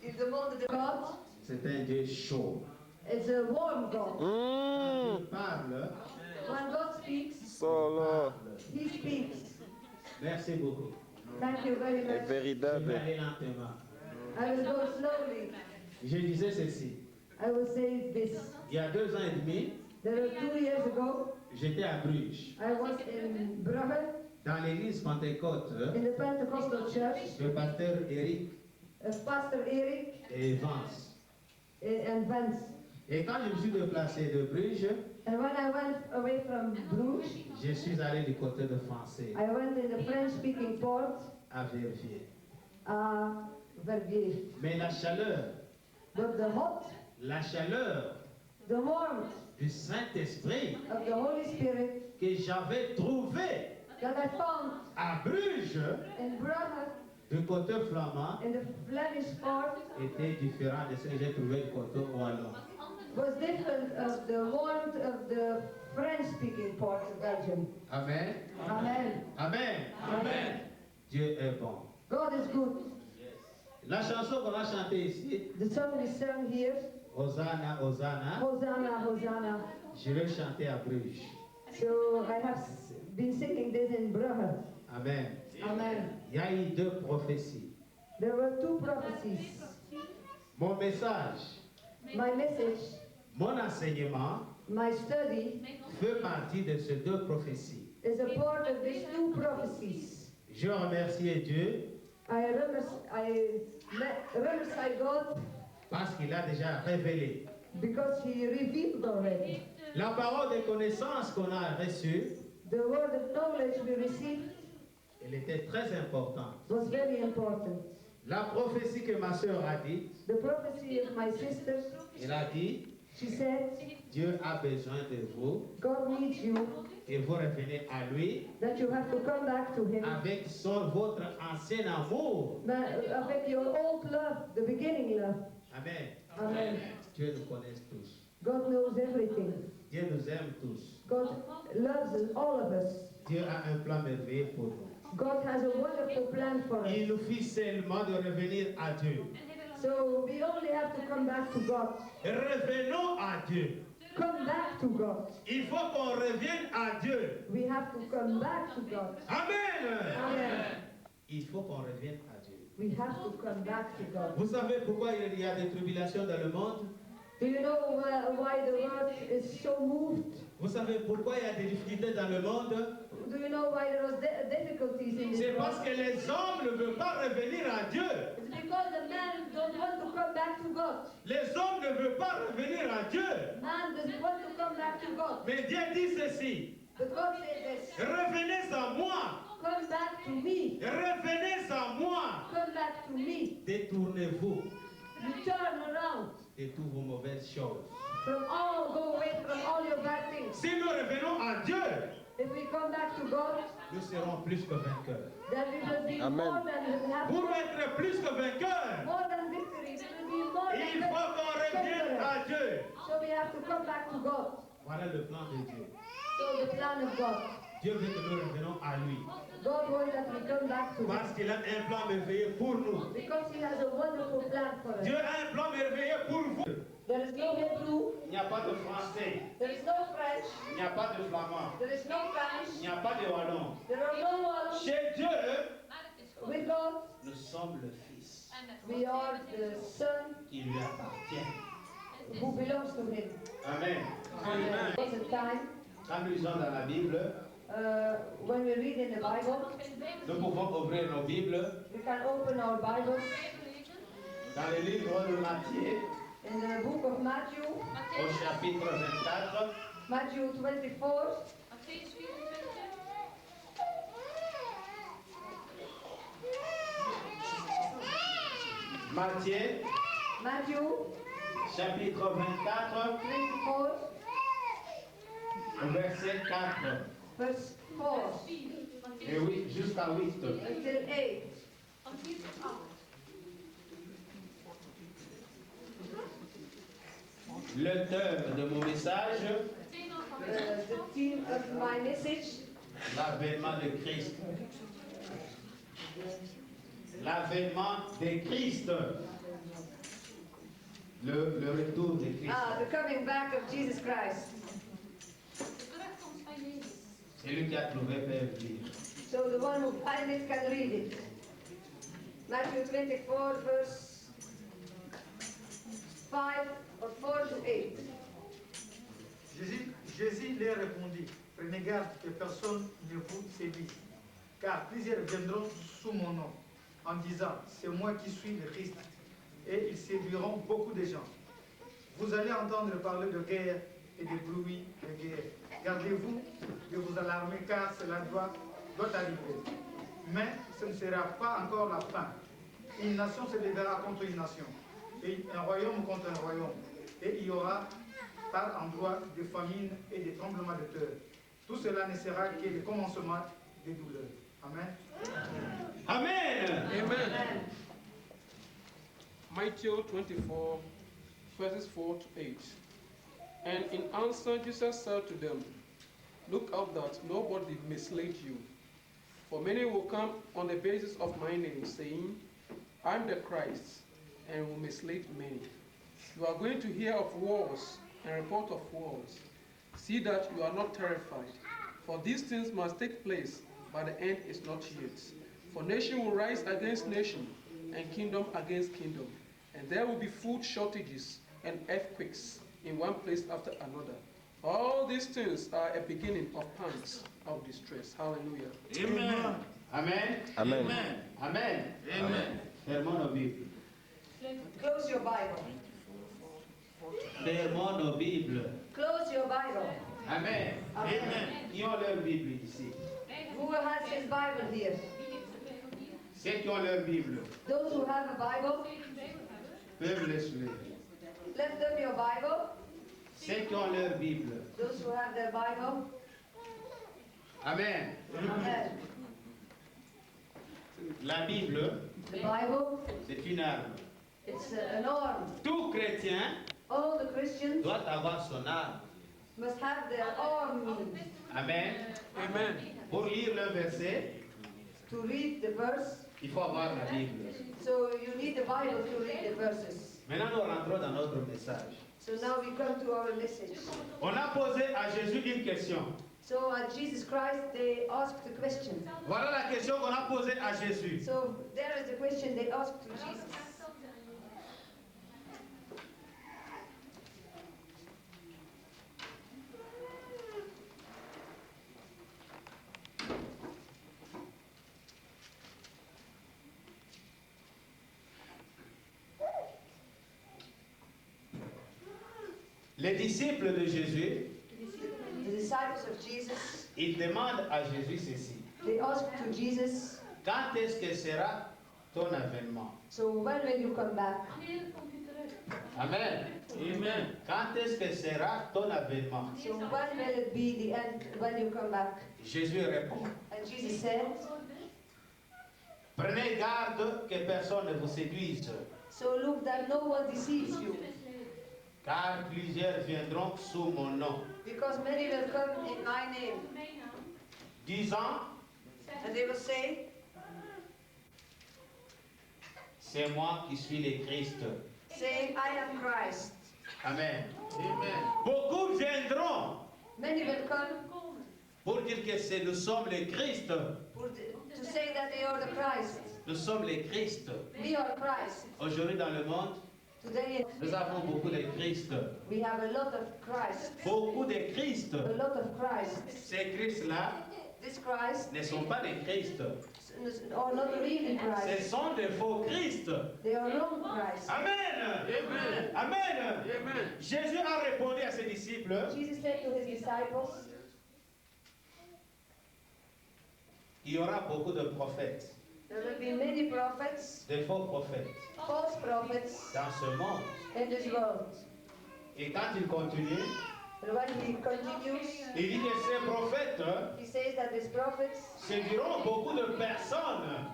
Il demande de God. C'est un Dieu chaud. It's a warm God. Il parle. When God speaks, Solo. He speaks. Merci beaucoup. Thank you very È much. Je vais veridade. aller lentement. I will go slowly. Je disais ceci. I will say this. Il y a 2 ans et demi, There are 2 years ago, j'étais à Bruges, I was in Brugge, dans l'église Pentecôte, in the Pentecostal church, le pasteur Eric Pastor Eric et Vance. and Vance. Et quand je me suis déplacé de Bruges, And when I went away from Bruges, je suis allé du côté de français, I went in the French-speaking port, à Verviers. Verviers. Mais la chaleur, But la chaleur the warmth du Saint-Esprit of the Holy Spirit que j'avais trouvé that I found à Bruges, in Brugge, du côté flamand, in the Flemish part, était différent de ce que j'ai trouvé du côté wallon. was different of the warmth of the French-speaking part of Belgium. Amen. Amen. Amen. Amen. Dieu est bon. God is good. La chanson qu'on a chantée ici, The song we sung here, Hosanna, Hosanna, Hosanna, Hosanna. je l'ai chanté à Bruges. So I have been singing this in Brugge. Amen. Amen. Il y a eu 2 prophéties. There were 2 prophecies. Mon message, My message, mon enseignement my study, fait partie de ces 2 prophéties. is a part of these 2 prophecies. Je remercie Dieu I remercie God parce qu'il a déjà révélé. because He revealed already. La parole de connaissance qu'on a reçue, The word of knowledge we received elle était très importante. was very important. La prophétie que ma sœur a dit, The prophecy of my sister, elle a dit, she said, Dieu a besoin de vous God needs you, et vous revenez à lui that you have to come back to Him. avec votre ancien amour. Avec your old love, the beginning love. Amen. Amen. Dieu nous connaît tous. God knows everything. Dieu nous aime tous. God loves all of us. Dieu a un plan merveilleux pour nous. God has a wonderful plan for us. Il nous fit seulement de revenir à Dieu. So we only have to come back to God. Revenons à Dieu. Come back to God. Il faut qu'on revienne à Dieu. We have to come back to God. Amen. Amen. Il faut qu'on revienne à Dieu. We have to come back to God. Vous savez pourquoi il y a des tribulations dans le monde? Do you know why the world is so moved? Vous savez pourquoi il y a des difficultés dans le monde? Do you know why there was difficulties in this C'est parce world? que les hommes ne veulent pas revenir à Dieu. It's because the man don't want to come back to God. Les hommes ne veulent pas revenir à Dieu. Man doesn't want to come back to God. Mais Dieu dit ceci. But God said this. Revenez à moi. Come back to me. Revenez à moi. Come back to me. Détournez-vous You turn around. de toutes vos mauvaises choses. Go away from all your bad things. Si nous revenons à Dieu, If we come back to God, nous serons plus que vainqueurs. then we will be Amen. more than happy. Pour être plus que vainqueurs, More than victory. We will be more il than faut qu'on revienne à victory. Dieu. So we have to come back to God. Voilà le plan de Dieu. So the plan of God. Dieu veut que nous revenons à lui. God wants that we come back to Him. Parce qu'il a un plan merveilleux pour nous. Because He has a wonderful plan for Dieu us. a un plan merveilleux pour vous. There is no Hebrew. Il n'y a pas de français. There is no French. Il n'y a pas de flamand. There is no Il Spanish. n'y a pas de wallon. There are no others. Chez Dieu, With God, nous sommes le Fils we are the Son qui lui appartient. who belongs to Him. Amen. And there was a time Quand nous lisons dans la Bible, when we read in the Bible, nous pouvons ouvrir nos Bibles we can open our Bibles dans le livre de Matthieu, in the book of Matthew, au chapitre 24. Matthew 24. Matthäus 24. Matthieu, Matthew chapitre 24, 24, verset 4. verse 4 Et oui, jusqu'à 8. until 8. Van 4 tot 8. L'auteur de mon message, Het thema van mijn The theme of my message l'avènement de Christ. l'avènement de Christ. Le retour de Christ. Ah, the coming back of Jesus Christ. De terugkomst van Jezus. Celui qui a trouvé peut lire. So the one who finds it can read it. Matthew 24, verse 5 or 4 to 8. Jésus leur répondit, prenez garde que personne ne vous séduise, car plusieurs viendront sous mon nom, en disant, c'est moi qui suis le Christ, et ils séduiront beaucoup de gens. Vous allez entendre parler de guerre et de bruit de guerre. Gardez-vous de vous alarmer, car cela doit arriver. Mais ce ne sera pas encore la fin. Une nation se lèvera contre une nation, et un royaume contre un royaume, et il y aura par endroits de famine et de tremblements de terre. Tout cela ne sera que le commencement des douleurs. Amen. Amen. Amen. Matthew 24, verses 4 to 8. And in answer, Jesus said to them, look out that nobody mislead you. For many will come on the basis of my name, saying, I'm the Christ, and will mislead many. You are going to hear of wars and report of wars. See that you are not terrified, for these things must take place, but the end is not yet. For nation will rise against nation, and kingdom against kingdom, and there will be food shortages and earthquakes in one place after another. All these things are a beginning of pangs of distress. Hallelujah. Amen. Amen. Amen. Amen. Amen. Fermons nos Bibles. Close your Bible. Fermons nos Bibles. Close your Bible. Amen. Amen. Qui ont leur Bible ici? Who has his Bible here? Wie heeft de Bijbel hier? Ceux qui ont leur Bible Those who have a Bible, Wie een Bijbel hebben? peuvent les soulever. lift up your Bible. Ceux qui ont leur Bible. Those who have their Bible. Amen. Amen. La Bible, The Bible, c'est une arme. it's an arm. Tout chrétien All the Christians doit avoir son arme. must have their arm Amen. Amen. Pour lire le verset, to read the verse. il faut avoir la Bible. So you need the Bible to read the verses. Maintenant, nous rentrons dans notre message. So now we come to our message. On a posé à Jésus une question. So at Jesus Christ, they asked the question. Voilà la question qu'on a posée à Jésus. So there is the question they asked to Jesus. Les disciples de Jésus, The disciples of Jesus, ils demandent à Jésus ceci. they asked to Jesus, Quand est-ce que sera ton avènement? so when will you come back? Wanneer komt u terug? Amen. Amen. Quand est-ce que sera ton avènement? So when will it be the end, when you come back? Jésus répond. And Jesus said, Prenez garde que personne ne vous séduise, so look that no one deceives you, car plusieurs viendront sous mon nom, because many will come in my name, Mijn naam. disant, and they will say, c'est moi qui suis le Christ. saying, I am Christ. Amen. Amen. Beaucoup viendront Many will come Komen. pour dire que nous sommes le Christ. to say that they are the Christ. Nous sommes le Christ. We are Christ. Aujourd'hui dans le monde, Today nous avons beaucoup de Christ. we have a lot of Christ. Beaucoup de Christ. A lot of Christ. Ces Christ-là This Christ ne sont pas des Christ. are not really Ce Christ. sont des faux Christ. They are wrong Christ. Amen. Amen. Amen. Amen. Jésus a répondu à ses disciples, Jesus said to his disciples, il y aura beaucoup de prophètes, there will be many prophets, de faux prophètes false prophets dans ce monde. in this world. Et quand il continue, And when he continues, il dit que ces prophètes he says that these prophets, séduiront beaucoup de personnes.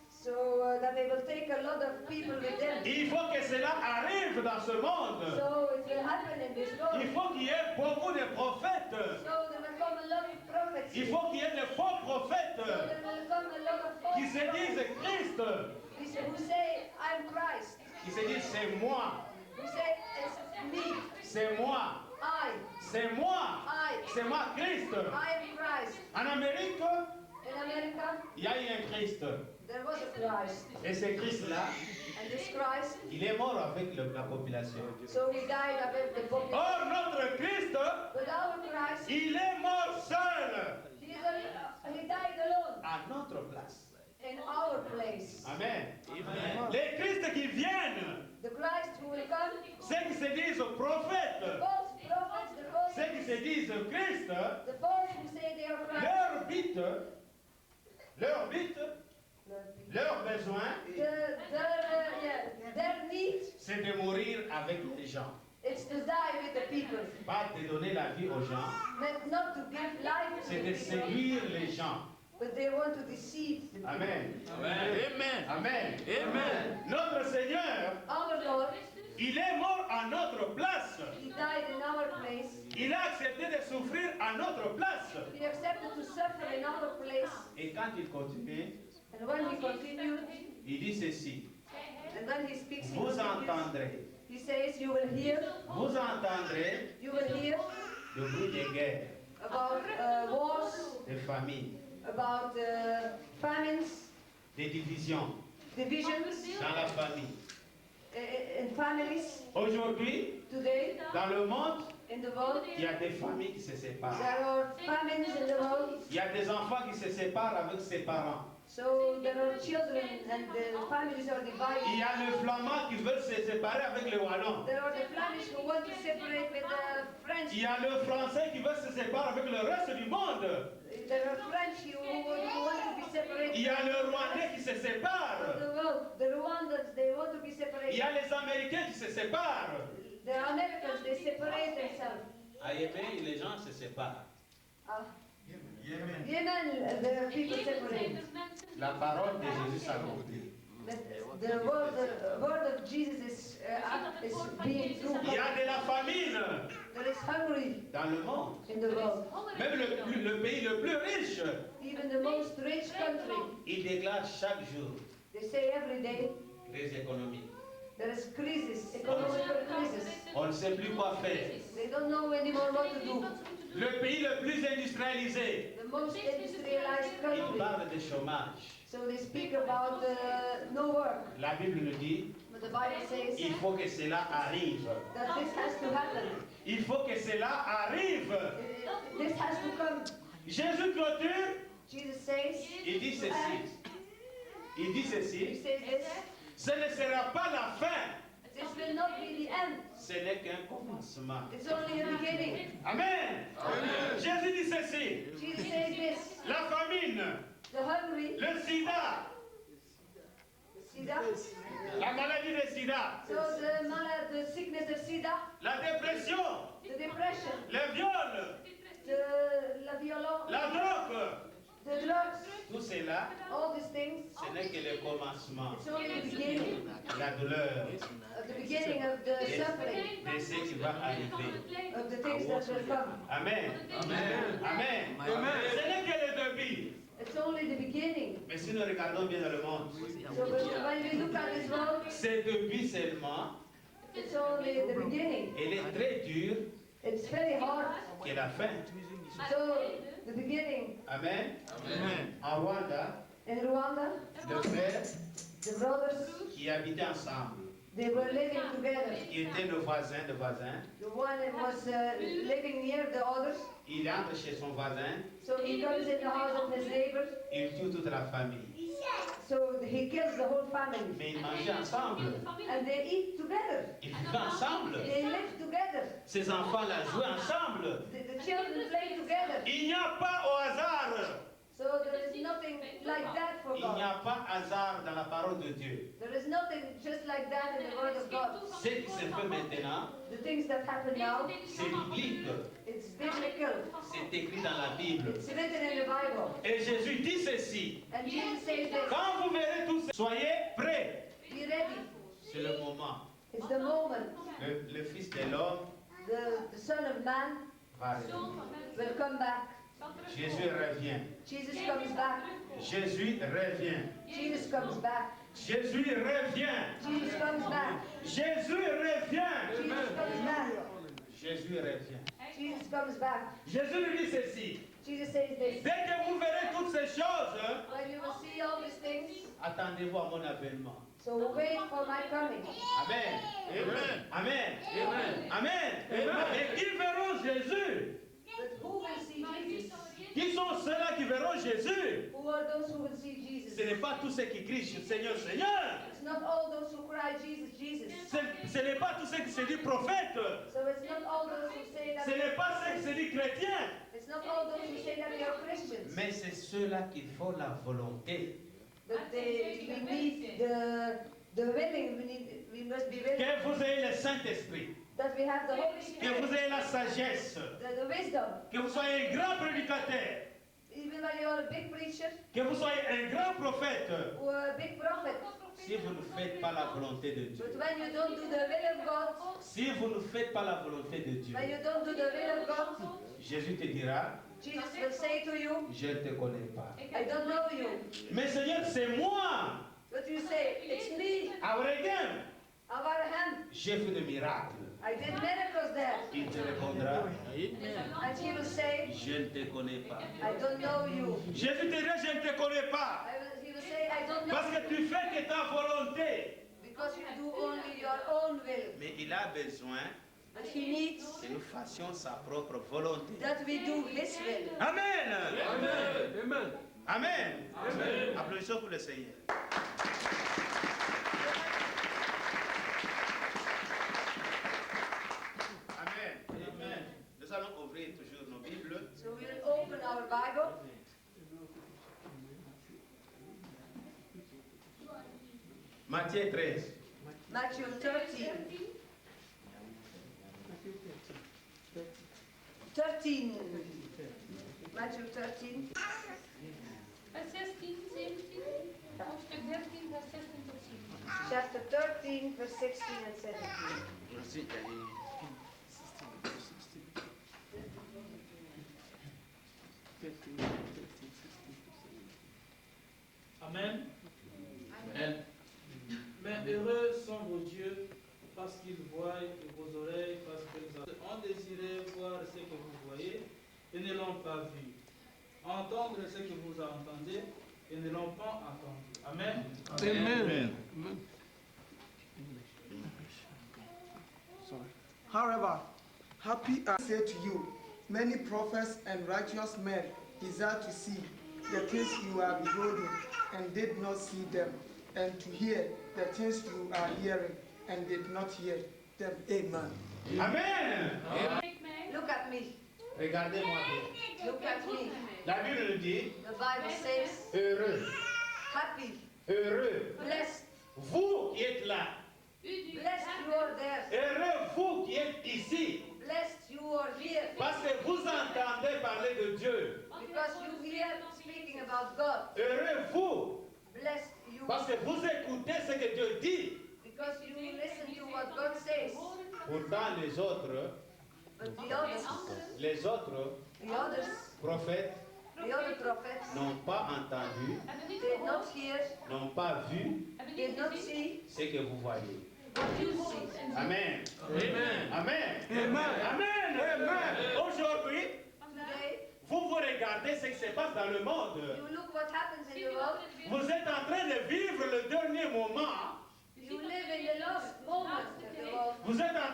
so that they will take a lot of people with them. Il faut que cela arrive dans ce monde. So it will happen in this world. Il faut qu'il y ait beaucoup de prophètes. So there will come a lot of prophets. Il faut qu'il y ait de faux prophètes So there will come a lot of qui false se disent prophets Christ. who say, I'm Christ. Qui se disent c'est moi, Who say, it's me, c'est moi, c'est moi, c'est moi Christ. I am Christ. En Amérique, In America, il y a eu un Christ. there was a Christ. Et ce Christ-là, And this Christ, il est mort avec la population. so he died avec the population. Or, notre Christ, But our Christ, il est mort seul, he died alone à notre place. in our place. Amen. Les Christ qui viennent, The Christ who will come, ceux qui se disent prophètes, the false prophets, the false, ceux qui se disent Christ, the false who say they are Christ, leur besoin, their need, c'est de mourir avec les gens. it's to die with the people, Pas de donner la vie aux gens, not to give life to c'est the de people, séduire les gens. but they want to deceive the people. Amen. Amen. Amen. Amen. Notre Seigneur, Our Lord, il est mort à notre place. he died in our place. Il a accepté de souffrir à notre place. He accepted to suffer in our place. Et quand il continue, And when he continued, il dit ceci. and when he speaks, he Vous continues. entendrez, He says, you will hear le bruit des guerres, about wars, des familles, about famines, des divisions divisions dans la famille. in families. Aujourd'hui, Today, dans le monde, in the world, il y a des familles qui se séparent. there are famines in the world. Il y a des enfants qui se séparent avec ses parents. So there are children and the families are Il divided. y a les Flamands qui veulent se séparer avec les Wallons. There are the Flemish who want to separate with the French. Il y a les Français qui veulent se séparer avec le reste du monde. There are French who want to be separated. Il y a les Rwandais qui se séparent. From the world. The Rwandans, they want to be Il separated. y a les Américains qui se séparent. The Americans, they separate themselves. À Yémen, les gens se séparent. Yemen, the people separate. La parole de Jésus s'accomplit. The word of Jesus is being true. Il y a de la famine There is hungry dans le monde. in the world. Même le pays le plus riche, Even the most rich country, il déclare chaque jour they say every day, crise économique. there is crisis, economical crisis. On ne sait plus quoi faire. They don't know anymore what to do. Le pays le plus industrialisé, The most industrialized il country. parle de chômage. So they speak about no work. La Bible nous dit, But the Bible says il faut que cela arrive. that this has to happen. Il faut que cela arrive. This has to come. Jésus clôture, Jesus says, il dit ceci. Il dit he ceci, says this, ce ne sera pas la fin, this will not be the end. ce n'est qu'un commencement. It's only a beginning. Amen. Jésus dit ceci, Jesus says this, la famine, the hungry, le sida, Sida, la maladie de sida, so the sickness of Sida, la dépression, the depression, le viol, la violence, la drogue, the drugs, tout cela, all these things, ce n'est que le commencement. it's only the beginning, La douleur the beginning of the suffering, de ce qui va arriver. of the things that will come. Amen. Amen. Amen. Ce n'est que le début. It's only the beginning. Mais si nous regardons bien dans le monde, So when we look at this world, ce début seulement, it's only the beginning. il est très dur It's very hard. que la fin. So the beginning Amen. Amen. En Rwanda, in Rwanda, le frère the brothers, qui habitaient ensemble, they were living together. qui étaient nos voisins de voisins, The one was living near the others, il entre chez son voisin, so he comes in the house of his neighbors, il tue toute la famille. so he kills the whole family. Mais ils mangeaient ensemble, And they eat together. ils vivaient ensemble. They live together. Ces enfants-là jouaient ensemble. The children play together. Il n'y a pas au hasard. So there is nothing like that for Il n'y God. a pas hasard dans la parole de Dieu. There is nothing just like that in the Word of God. Ce qui se fait maintenant, The things that happen now, c'est biblique. it's biblical. C'est écrit dans la Bible. It's written in the Bible. Et Jésus dit ceci. And Jesus says this, Quand vous verrez tout ça, soyez prêts. be ready. C'est le moment. It's the moment. Le Fils de l'homme The Son of Man va revenir. will come back. Jésus revient. Jesus comes back. Jésus revient. Jesus comes back. Jésus revient. Jesus comes back. Jésus revient. Jesus comes back. Jésus revient. Jesus comes back. Jésus lui dit ceci. Jesus says this. Dès que vous verrez toutes ces choses, When you will see all these things, attendez-vous à mon avènement. so wait for my coming. Amen. Amen. Amen. Amen. Amen. Et ils verront Jésus. But who will see Jesus? Qui sont ceux-là qui verront Jésus? Who are those who will see Jesus? Ce n'est pas tous ceux qui crient Seigneur, Seigneur. It's not all those who cry Jesus, Jesus. Ce n'est pas tous ceux qui se disent prophètes. So it's not all those who say that. Ce n'est pas ceux qui se disent chrétiens. It's not all those who say that they are Christians. Mais c'est ceux-là qui font la volonté. But we need the willing. We must be willing. Que vous ayez le Saint-Esprit. That we have the Holy Que Spirit, vous ayez la sagesse. the wisdom. Que vous soyez un grand prédicateur. Even when you are a big preacher Que vous soyez un grand prophète. or a big prophet, Si vous ne faites pas la volonté de Dieu. but when you don't do the will of God, Si vous ne faites pas la volonté de Dieu. when you don't do the will of God, Jésus te dira, Jesus will say to you, je ne te connais pas. I don't know you. Mais Seigneur, c'est moi. But you say, it's me, Abraham, Abraham. j'ai fait des miracles. I did miracles there. Il te répondra, And he will say, je ne te connais pas. I don't know you. Jésus te dira, je ne te connais pas. He will say, I don't know Parce que you. tu fais que ta volonté. Because you do only your own will. Mais il a besoin But he needs que nous fassions sa propre volonté. that we do his will. Amen. Amen. Amen. Amen. Applaudissons pour le Seigneur. Amen. Amen. Nous allons ouvrir toujours nos Bibles. So we will open our Bible. Matthieu 13. Matthew 13. 13. Matthew 13. Vers 16, 17, hoofdstuk 13, vers 16 tot 17. Chapter 13, verse 16 and 17. Merci, Ali. Amen. Amen. Mais heureux sont vos yeux parce qu'ils voient et vos oreilles parce qu'elles ont désiré voir ce que vous voyez et ne l'ont pas vu. Entendre ce que vous entendez et ne l'ont pas entendu. Amen. Amen. However, happy I say to you, many prophets and righteous men desire to see the things you are beholding and did not see them, and to hear the things you are hearing and did not hear them. Amen. Amen. Kijk mij. Look at me. Regardez-moi bien. Look at me. La Bible nous dit, The Bible says, heureux, happy, heureux. blessed. Vous qui êtes là, Blessed you are there. heureux vous qui êtes ici, Blessed you are here. parce que vous entendez parler de Dieu. Because you hear speaking about God. Heureux vous, Blessed you. parce que vous écoutez ce que Dieu dit. Because you listen to what God says. Pourtant les autres, But les autres the others, prophètes the other prophets, n'ont pas entendu, did not hear, n'ont pas vu did not see ce que vous voyez. what you see. Amen. Amen. Amen. Amen. Amen. Amen. Aujourd'hui, Today, vous regardez ce qui se passe dans le monde. you look what happens in the world. Vous êtes en train de vivre le dernier moment. You live in the last moment of the world. Vous êtes en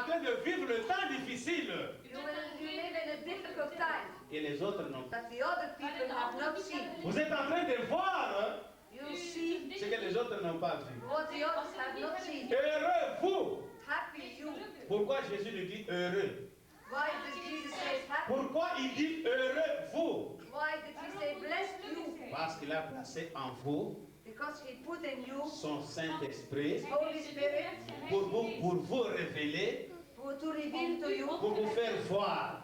train de vivre le temps difficile. You live in a difficult time Et les autres non. that the other people have not seen. Vous êtes en train de voir You see ce que les autres n'ont pas vu. what the others have not seen. Heureux vous. Happy you. Pourquoi Jésus lui dit heureux? Why does Jesus say happy? Pourquoi il dit heureux vous? Why did he say blessed you? Parce qu'il a placé en vous Because he put in you son Saint-Esprit Holy Spirit pour vous révéler, to reveal to you, pour vous faire voir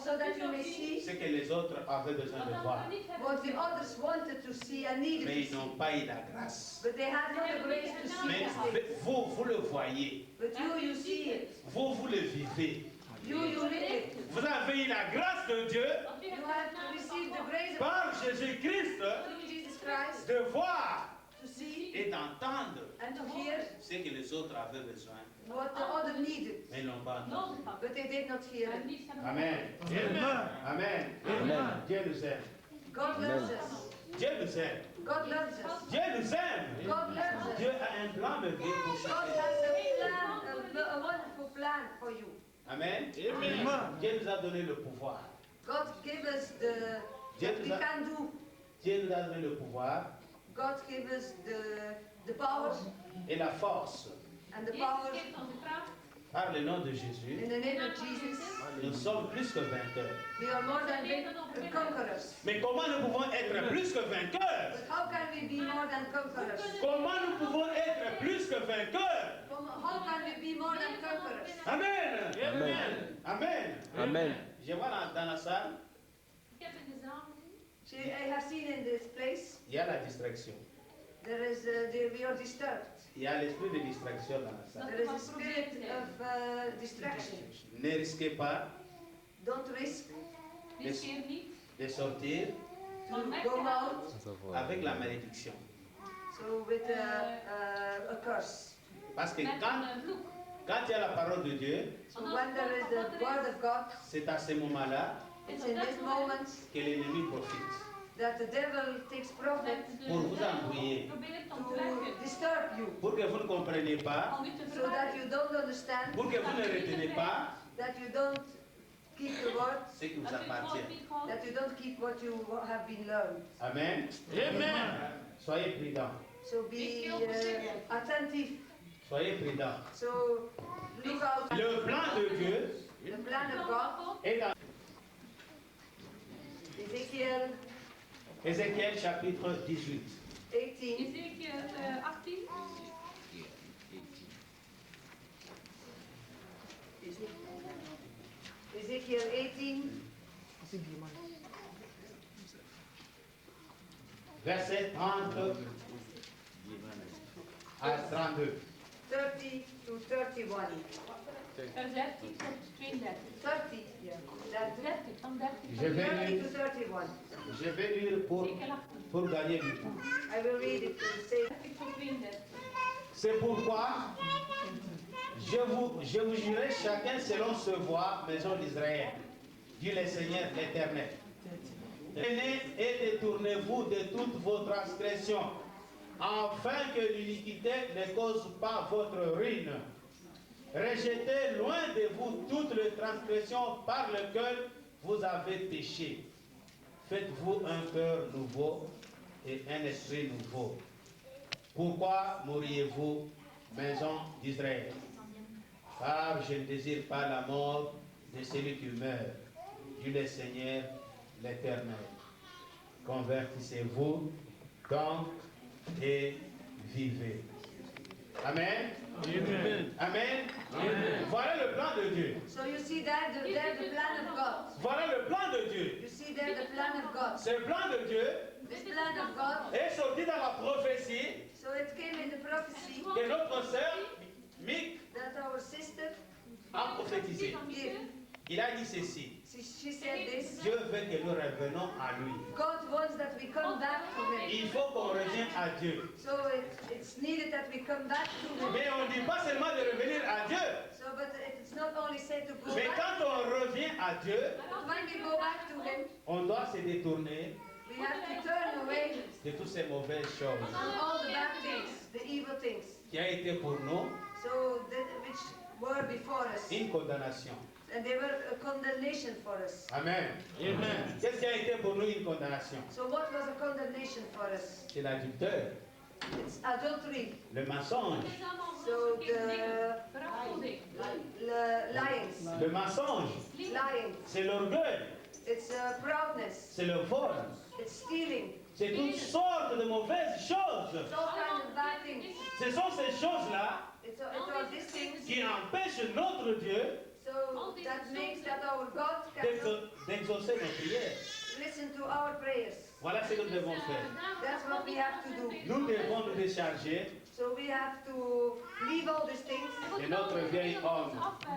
so that you may see ce que les autres avaient besoin de voir. what the others wanted to see and needed Mais to ils see. n'ont pas eu la grâce. But they had not the grace to see Mais these things. vous le voyez. But you see it. Vous le vivez. You read it. Vous avez eu la grâce de Dieu Want u You hebt have to receive the grace of par Jésus-Christ through Jesus Christ de voir to see et d'entendre and to hear ce que les autres avaient besoin, what the other needed. mais ils n'ont pas entendu. nodig had. But they did not hear En it. niet hebben Amen. Amen. Amen. Amen. Dieu nous aime. God loves us. Dieu nous aime. God loves us. Dieu nous aime. God loves us. Dieu a un plan de vie pour God chacun. has a wonderful plan for you. Amen. Amen. Dieu nous a donné le pouvoir. God gave us the what we can do. Dieu nous a donné le pouvoir God gave us the power et la force. and the Jezus power geeft ons de kracht. Par le nom de Jésus, in the name of Jesus. nous sommes plus que vainqueurs. We are more than conquerors. Mais comment nous pouvons être plus que vainqueurs? But how can we be more than conquerors? Comment nous pouvons être plus que vainqueurs? How can we be more than conquerors? Amen. Amen. Amen. Amen. Je vois dans la salle, Ik heb in de zaal gezien. I have seen in this place il y a la distraction. we are disturbed. Il y a l'esprit de distraction dans la salle. There is a spirit of distraction. Ne risquez pas Don't risk Riskeer niet. de sortir to go out avec la malédiction. so with a curse. Parce que Met quand een vloek. il y a la parole de Dieu, So when there is the word of God, c'est à ce moment-là it's in this moment que l'ennemi profite that the devil takes profit pour vous embrouiller, Probeert om te leggen. to disturb you, pour que vous ne compreniez pas, Om u te so that you verwarren. don't understand, pour que vous ne retenez pas that you don't keep the word, ce qui vous Als u het woord appartient. niet houdt. that you don't keep what you have been learned. Amen. Amen. Soyez prudents. So be attentive. Soyez prudents. So look out. Le plan de Dieu The plan of God, est dans Ezekiel Ézéchiel chapitre 18. 18. Ezekiel 18. Ezekiel 18, Verset 30 à 32. 30 to 31. 13 tot 32. 30, yeah. That, 30, van 30 Je tot vais 30 lire, to 31. je vais lire pour Ezekiel 18. gagner du temps. I will read it and say, 30 tot 32. C'est pourquoi je vous jurerai chacun selon ce voie, maison d'Israël, dit le Seigneur l'Éternel. Venez et détournez-vous de toutes vos transgressions, afin que l'iniquité ne cause pas votre ruine. Rejetez loin de vous toutes les transgressions par lesquelles vous avez péché. Faites-vous un cœur nouveau et un esprit nouveau. Pourquoi mourriez-vous, maison d'Israël? Car je ne désire pas la mort de celui qui meurt, dit le Seigneur l'Éternel. Convertissez-vous donc et vivez. Amen. Amen. Amen. Voilà le plan de Dieu. so you see there the plan of God. Voilà le plan de Dieu. You see there the plan of God. Ce plan de Dieu This plan of God, est sorti dans la prophétie so it came in the prophecy que notre sœur Mick that our sister a prophétisé. gave. Il a dit ceci. She said this. Dieu veut que nous revenons à lui. God wants that we come back to Him. Il faut qu'on revienne à Dieu. So it's needed that we come back to Him. Mais on ne dit pas seulement de revenir à Dieu. So, but it's not only said to go Mais back. quand on revient à Dieu, But when we go back to Him, on doit se détourner we have to turn away de toutes ces mauvaises choses from all the bad things, the evil things. qui a été pour nous So which were before us, une condamnation. and they were a condemnation for us. Amen. Amen. Qu'est-ce qui a été pour nous une condamnation? So what was a condemnation for us? C'est l'adultère, It's adultery, le mensonge, Dat is allemaal so verkeerde dingen. the Verafgoeding. lying, le mensonge, lying. c'est l'orgueil, It's proudness. c'est le vol, It's stealing. c'est toutes sortes de mauvaises choses. It's all kinds of bad things. Ce sont ces choses-là It's all these things. qui empêchent notre Dieu So that makes that our God can d'exaucer nos prières. listen to our prayers. Voilà ce que nous devons faire. That's what we have to do. Nous devons nous décharger So we have to leave all these things de notre vieil homme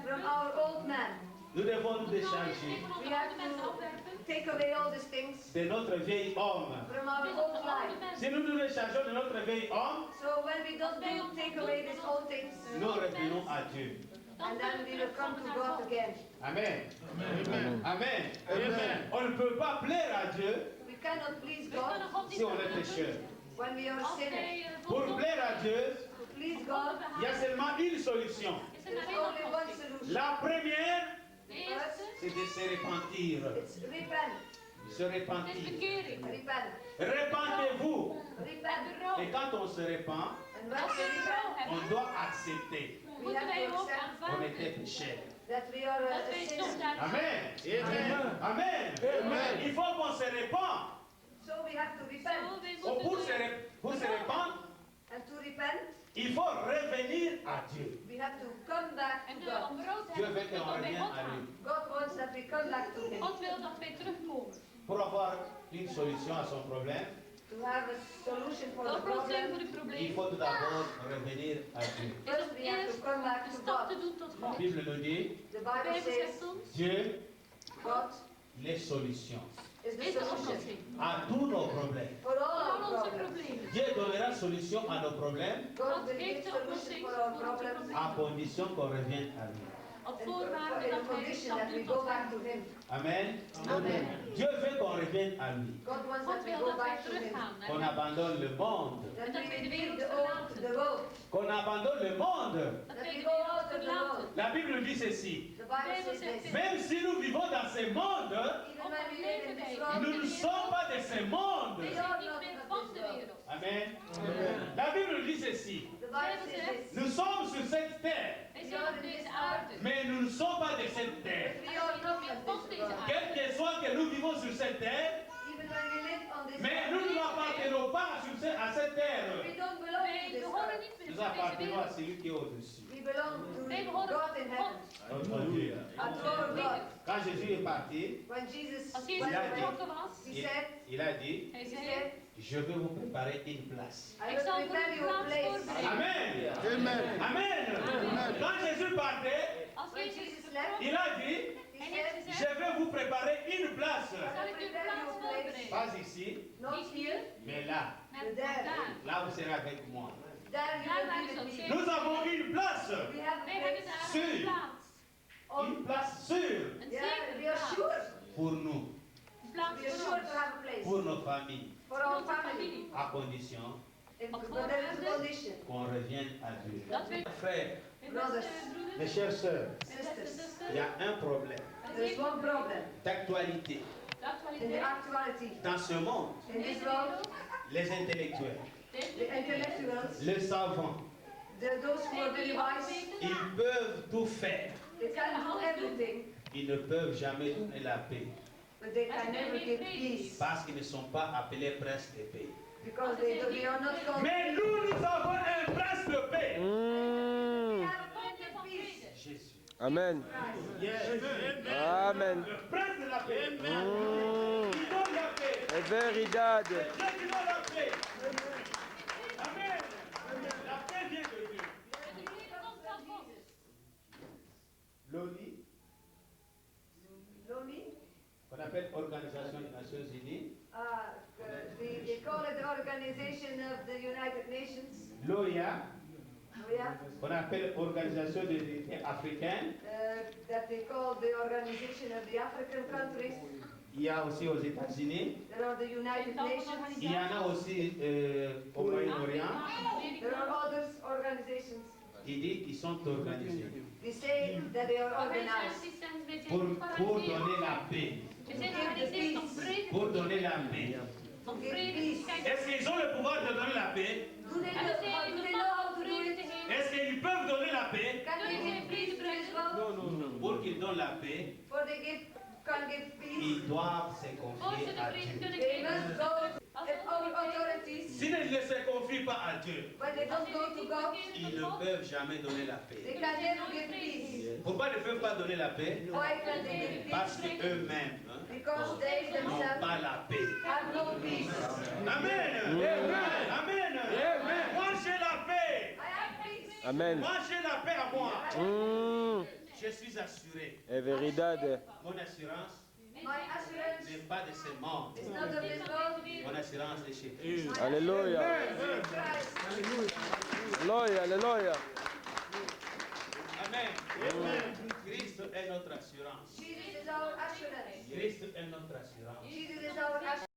from our old man Nous devons nous décharger We have to take away all these things de notre vieil homme. from our old life. Si nous nous déchargeons de notre vieil homme, So when we don't take away these old things, nous revenons à Dieu. and then we will come to God again. Amen. Amen. Amen. Amen. On ne peut pas plaire à Dieu We cannot please God si on est pécheur. when we are sinners. Pour plaire à Dieu, To please God, il y a seulement une solution. there is only one solution. La première, First, c'est de se repentir. it's repent. Se repentir. Repent. Repentez-vous. Repent. Et quand on se repent, And when we repent, on doit accepter we have to accept qu'on était pécheur. that we are a sinner. Amen. Amen. Amen. Il faut qu'on se repente. So we have to repent. Pour se répandre, And to repent, il faut revenir à Dieu. we have to come back to God. Dieu veut qu'on revienne à lui. God wants that we come back to Him. God wil dat wij terugkomen. Pour avoir une solution à son problème, To have a solution for De the oplossing voor problem, het il probleem faut tout d'abord revenir à Dieu. is first om we have to eerst come back de to stap te God. doen tot La God. Bible nous dit, The De Bible Bijbel zegt says ons, Dieu, God les solutions is the is de solution oplossing. à tous nos problèmes. for all Voor al our onze problems. problemen. Dieu donnera solution à nos problèmes God will heeft give de solution oplossing for our voor onze problems à problemen. condition qu'on revienne à lui. Op in voorwaarde a dat wij de condition stap that we doen go tot back to God. Him. Amen. Amen. Dieu veut qu'on revienne à lui, God wants God that we wil go dat wij back to Him. teruggaan naar qu'on Hem. abandonne le monde, That Dat we wij de leave wereld the verlaten. the road. qu'on abandonne le monde. Dat That wij we de go wereld out of the verlaten. road. La Bible dit ceci, The Bible says this. même si nous vivons dans ce monde, Even when we live in this nous world, ne sommes pas de ce monde. Wij zijn niet meer van de wereld. Amen. La Bible dit ceci, the Bible says this. nous sommes sur cette terre, Wij zijn op deze aarde. mais nous ne sommes pas de cette terre. We are not Meer of van this deze world. aarde. Quel que soit que nous vivons sur cette terre, Even when we live on this mais nous earth, ne appartenons pas à cette terre. we don't belong to Wij this behoren earth. niet meer Nous tot deze appartenons à wereld. celui qui est au-dessus. We belong to Wij behoren God in tot heaven. God. Notre Dieu. And to our God. Quand Jésus est parti, When Jesus Als went Jezus away, vertrokken was, He said, il a dit, hij He zei, said, je vais vous préparer une place. I ik will zal voor prepare u you a plaats place. voorbereiden. Amen. Amen. Amen. Quand Jésus partait, Als When Jezus Jesus vertrok, left, il a dit, He hij said, heeft je gezegd, vais vous préparer une place. zal ik u een plaats voorbereiden. Pas ici, not here, mais là. Maar daar. Là, vous serez avec moi. there you Daar waar u will zult be with zijn. me. Nous avons une place. We have a Wij hebben place. daar Sûr. een plaats. Une place sûre Een Yeah, zekere we are plaats. sure. pour nous, Een plaats We are voor sure ons. to have a place pour nos familles, for Voor our onze family. familie. à condition But there is a condition. qu'on revienne à Dieu. Dat we, Frères, mijn Brothers. beste broeders, mes chères sœurs, mijn beste Sisters, il y zusters, a un problème er there is is één one problem d'actualité. de in the actualiteit. actuality. Dans ce monde, In this world, les intellectuels, the intellectuals, les savants, those who are very wise, ils peuvent tout faire. they can do everything, Ils ne peuvent jamais donner la paix but they can never give peace parce qu'ils ne sont pas appelés princes de paix. because they are not called. Mais nous, nous avons un prince de paix. We have a prince of peace. Jésus. Amen. Amen. Le prince de la paix. Mm. Il donne la paix. É verdade. Dieu qui donne la paix. Amen. La paix vient de Dieu. L'ONU, Lonely. qu'on appelle Organisation des Nations Unies, They call it the Organization of the United Nations. l'OIA, Oh, yeah. qu'on appelle Organisation des Unités africaines, That they call the Organization of the African Countries. il y a aussi aux États-Unis, There are the United Nations. il y en a aussi au Moyen-Orient. There are other organizations. Il dit qu'ils sont organisés We say that they are organized. pour donner la paix. We zijn georganiseerd om vrede Pour te donner geven. la paix. Om vrede te geven. Est-ce qu'ils ont le pouvoir de donner la paix? Do they En know, we zijn do in they de know macht how om to do vrede te it? geven. Est-ce qu'ils peuvent donner la paix? Can they give peace as well? Pour qu'ils donnent la paix, For they can give peace. ils doivent se Voor confier ze de à vrede Dieu. kunnen They geven. must go to our authorities. S'ils ne se confient pas à Dieu, When they don't go to God, ils ne peuvent jamais donner la paix. they can never give peace. Pourquoi ils ne peuvent pas donner la paix? Why can they give Parce peace? qu'eux-mêmes Because they n'ont themselves pas la paix. have no peace. Amen. Amen. Moi j'ai la paix. I have peace. Amen. Moi j'ai la paix à moi. Mm. Je suis assuré. É verdade. Mon assurance My assurance n'est pas de ce monde. is not of this world. Mon assurance est chez Christ. Aleluia. Christ. Aleluia, aleluia. Amen. Christ est notre assurance. Jesus is our assurance. Christ est notre assurance. Jesus is our assurance.